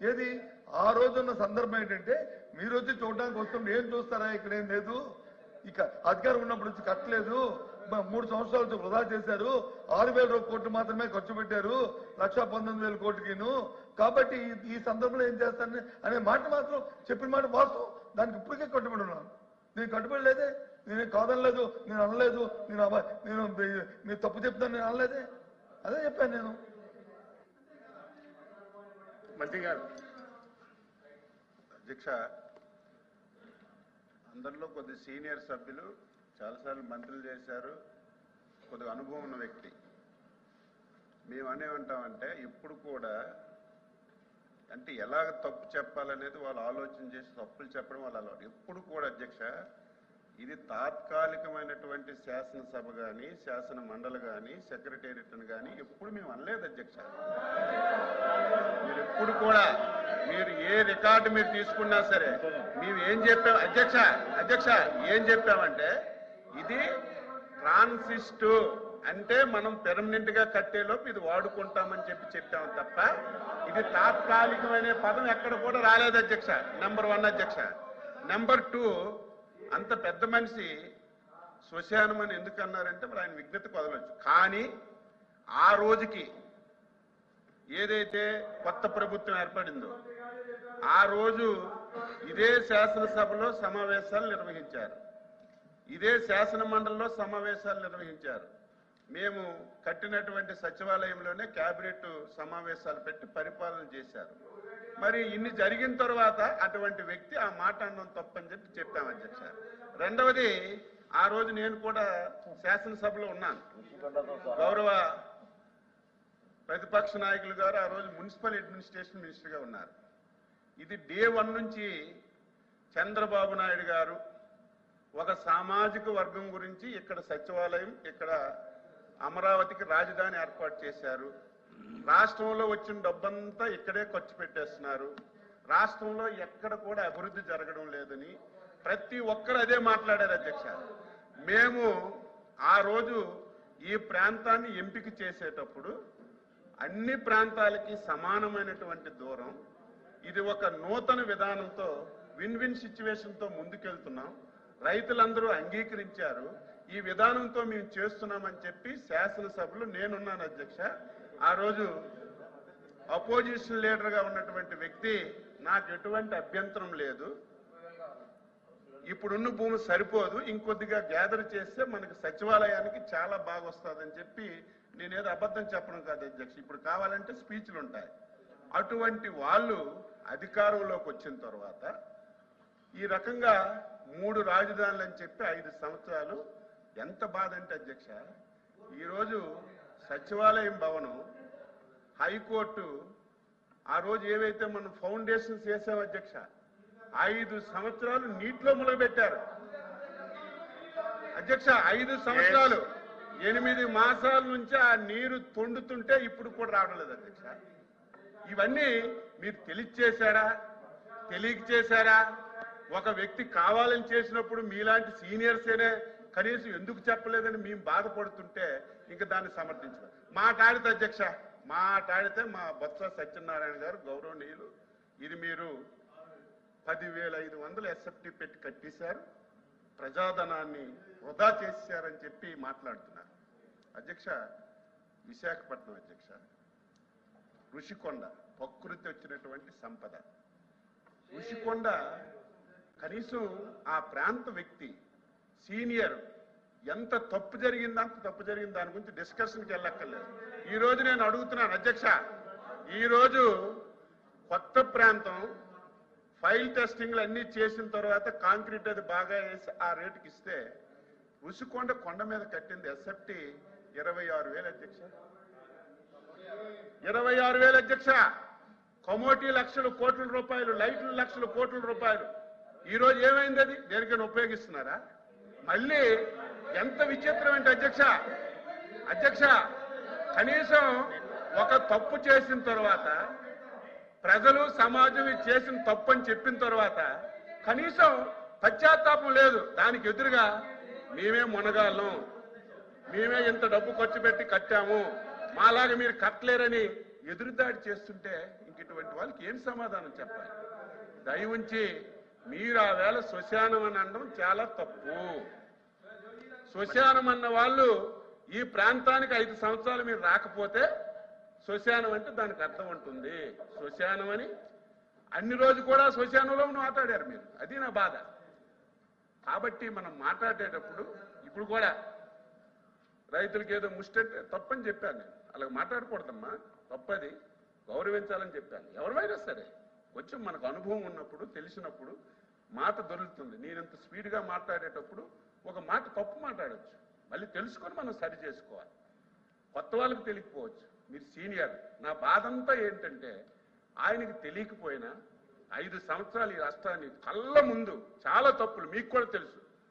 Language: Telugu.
ఏది ఆ రోజున్న సందర్భం ఏంటంటే మీరు వచ్చి చూడడానికి వస్తుంటే ఏం చూస్తారా, ఇక్కడ ఏం లేదు, ఇక అధికారం ఉన్నప్పుడు వచ్చి కట్టలేదు, 3 సంవత్సరాలు వృధా చేశారు, 6,000 కోట్లు మాత్రమే ఖర్చు పెట్టారు 1,19,000 కోట్లకిను, కాబట్టి ఈ సందర్భంలో ఏం చేస్తారని అనే మాట మాత్రం చెప్పిన మాట వాస్తవం. దానికి ఇప్పటికే కట్టుబడి ఉన్నాను. నేను కట్టుబడి లేదే, నేను కాదనలేదు, నేను అనలేదు, నేను మీరు తప్పు చెప్తాను నేను అనలేదే, అదే చెప్పాను నేను. మంత్రి గారు. అధ్యక్ష, అందరిలో కొద్ది సీనియర్ సభ్యులు చాలాసార్లు మంత్రులు చేశారు, కొద్దిగా అనుభవం ఉన్న వ్యక్తి. మేము అనేమంటామంటే ఇప్పుడు కూడా అంటే ఎలాగ తప్పు చెప్పాలనేది వాళ్ళు ఆలోచన చేసి తప్పులు చెప్పడం వాళ్ళ అలవాటు. ఎప్పుడు కూడా అధ్యక్ష ఇది తాత్కాలికమైనటువంటి శాసనసభ కానీ శాసన మండలి కానీ సెక్రటేరియట్ కానీ ఎప్పుడు మేము అనలేదు అధ్యక్ష. మీరు ఎప్పుడు కూడా మీరు ఏ రికార్డు మీరు తీసుకున్నా సరే మేము ఏం చెప్పాం అధ్యక్ష ఏం చెప్పామంటే ఇది ట్రాన్సిస్టు అంటే మనం పెర్మనెంట్ గా కట్టేలోపు ఇది వాడుకుంటామని చెప్పాము తప్ప ఇది తాత్కాలికమైన పదం ఎక్కడ కూడా రాలేదు అధ్యక్ష. నెంబర్ 1 అధ్యక్ష. నెంబర్ 2 అంత పెద్ద మనిషి శ్మశానం అని ఎందుకు అన్నారంటే మరి ఆయన విజ్ఞతకు వదలొచ్చు. కానీ ఆ రోజుకి ఏదైతే కొత్త ప్రభుత్వం ఏర్పడిందో ఆ రోజు ఇదే శాసనసభలో సమావేశాలు నిర్వహించారు, ఇదే శాసన మండలిలో సమావేశాలు నిర్వహించారు. మేము కట్టినటువంటి సచివాలయంలోనే కేబినెట్ సమావేశాలు పెట్టి పరిపాలన చేశారు. మరి ఇన్ని జరిగిన తర్వాత అటువంటి వ్యక్తి ఆ మాట అన్నం తప్పని చెప్పాం అధ్యక్ష. రెండవది, ఆ రోజు నేను కూడా శాసనసభలో ఉన్నాను. గౌరవ ప్రతిపక్ష నాయకులు గారు ఆ రోజు మున్సిపల్ అడ్మినిస్ట్రేషన్ మినిస్టర్గా ఉన్నారు. ఇది డే 1 నుంచి చంద్రబాబు నాయుడు గారు ఒక సామాజిక వర్గం గురించి ఇక్కడ సచివాలయం, ఇక్కడ అమరావతికి రాజధాని ఏర్పాటు చేశారు. రాష్ట్రంలో వచ్చిన డబ్బంతా ఇక్కడే ఖర్చు పెట్టేస్తున్నారు, రాష్ట్రంలో ఎక్కడ కూడా అభివృద్ధి జరగడం లేదని ప్రతి ఒక్కరు అదే మాట్లాడారు అధ్యక్ష. మేము ఆ రోజు ఈ ప్రాంతాన్ని ఎంపిక చేసేటప్పుడు అన్ని ప్రాంతాలకి సమానమైనటువంటి దూరం, ఇది ఒక నూతన విధానంతో విన్ విన్ సిచ్యువేషన్తో ముందుకెళ్తున్నాం, రైతులందరూ అంగీకరించారు, ఈ విధానంతో మేము చేస్తున్నామని చెప్పి శాసనసభలో నేనున్నాను అధ్యక్ష. ఆ రోజు అపోజిషన్ లీడర్గా ఉన్నటువంటి వ్యక్తి నాకు ఎటువంటి అభ్యంతరం లేదు, ఇప్పుడున్న భూమి సరిపోదు, ఇంకొద్దిగా గ్యాదర్ చేస్తే మనకి సచివాలయానికి చాలా బాగా వస్తుందని చెప్పి నేనేదో అబద్ధం చెప్పడం కాదు అధ్యక్ష. ఇప్పుడు కావాలంటే స్పీచ్లు ఉంటాయి. అటువంటి వాళ్ళు అధికారంలోకి వచ్చిన తర్వాత ఈ రకంగా 3 రాజధానులు అని చెప్పి 5 సంవత్సరాలు ఎంత బాధ అంటే అధ్యక్ష, ఈరోజు సచివాలయం భవనం, హైకోర్టు ఆ రోజు ఏవైతే మనం ఫౌండేషన్స్ వేసాం అధ్యక్ష 5 సంవత్సరాలు నీటిలో మునగబెట్టారు అధ్యక్ష. 5 సంవత్సరాలు 8 మాసాల నుంచి ఆ నీరు తొండుతుంటే ఇప్పుడు కూడా రావడం లేదు అధ్యక్ష. ఇవన్నీ మీరు తెలియచేశారా, తెలియక చేశారా? ఒక వ్యక్తి కావాలని చేసినప్పుడు మీలాంటి సీనియర్సేనే కనీసం ఎందుకు చెప్పలేదని మేము బాధపడుతుంటే ఇంకా దాన్ని సమర్థించారు. మాట్లాడితే అధ్యక్ష, మాట్లాడితే మా బొత్స సత్యనారాయణ గారు గౌరవనీయులు, ఇది మీరు 10,500 ఎస్ఎఫ్టీ పెట్టి కట్టేశారు, ప్రజాధనాన్ని వృధా చేశారని చెప్పి మాట్లాడుతున్నారు అధ్యక్ష. విశాఖపట్నం అధ్యక్ష, ఋషికొండ ప్రకృతి వచ్చినటువంటి సంపద. ఋషికొండ కనీసం ఆ ప్రాంత వ్యక్తి సీనియర్ ఎంత తప్పు జరిగిందో అంత తప్పు జరిగింది, దాని గురించి డిస్కషన్కి వెళ్ళక్కర్లేదు. ఈ రోజు నేను అడుగుతున్నాను అధ్యక్ష, ఈరోజు కొత్త ప్రాంతం ఫైల్ టెస్టింగ్లు అన్నీ చేసిన తర్వాత కాంక్రీట్ అది బాగా వేసి ఆ రేటుకి ఇస్తే ఋషికొండ కొండ మీద కట్టింది ఎస్ఎఫ్టీ 26,000 అధ్యక్ష. 26,000 అధ్యక్ష. కమోటీ లక్షల కోట్ల రూపాయలు, లైట్లు లక్షల కోట్ల రూపాయలు. ఈరోజు ఏమైంది? అది దేనికైనా ఉపయోగిస్తున్నారా? మళ్ళీ ఎంత విచిత్రం అంటే అధ్యక్ష కనీసం ఒక తప్పు చేసిన తర్వాత ప్రజలు సమాజం చేసిన తప్పు అని చెప్పిన తర్వాత కనీసం పశ్చాత్తాపం లేదు. దానికి ఎదురుగా మేమే మునగాళ్ళం, మేమే ఇంత డబ్బు ఖర్చు పెట్టి కట్టాము, మాలాగా మీరు కట్టలేరని ఎదురుదాడి చేస్తుంటే ఇంక అనేటువంటి వాళ్ళకి ఏం సమాధానం చెప్పాలి? దయ ఉంచి మీరు ఆ వేళ శ్మశానం అని అనడం చాలా తప్పు. శ్మశానం అన్న వాళ్ళు ఈ ప్రాంతానికి 5 సంవత్సరాలు మీరు రాకపోతే శ్మశానం అంటే దానికి అర్థం ఉంటుంది. శ్మశానం అని అన్ని రోజు కూడా శ్మశానంలో మాట్లాడారు మీరు, అది నా బాధ. కాబట్టి మనం మాట్లాడేటప్పుడు ఇప్పుడు కూడా రైతులకి ఏదో ముష్టంటే తప్పని చెప్పాను నేను. అలా మాట్లాడకూడదమ్మా, తప్పది, గౌరవించాలని చెప్పాను. ఎవరివైనా సరే కొంచెం మనకు అనుభవం ఉన్నప్పుడు తెలిసినప్పుడు మాట దొరుకుతుంది. నేనంత స్పీడ్గా మాట్లాడేటప్పుడు ఒక మాట తప్పు మాట్లాడవచ్చు, మళ్ళీ తెలుసుకొని మనం సరి చేసుకోవాలి. కొత్త వాళ్ళకి తెలియకపోవచ్చు, మీరు సీనియర్. నా బాధ అంతా ఏంటంటే ఆయనకి తెలియకపోయినా 5 సంవత్సరాలు ఈ రాష్ట్రాన్ని కళ్ళ ముందు చాలా తప్పులు మీకు కూడా తెలుసు,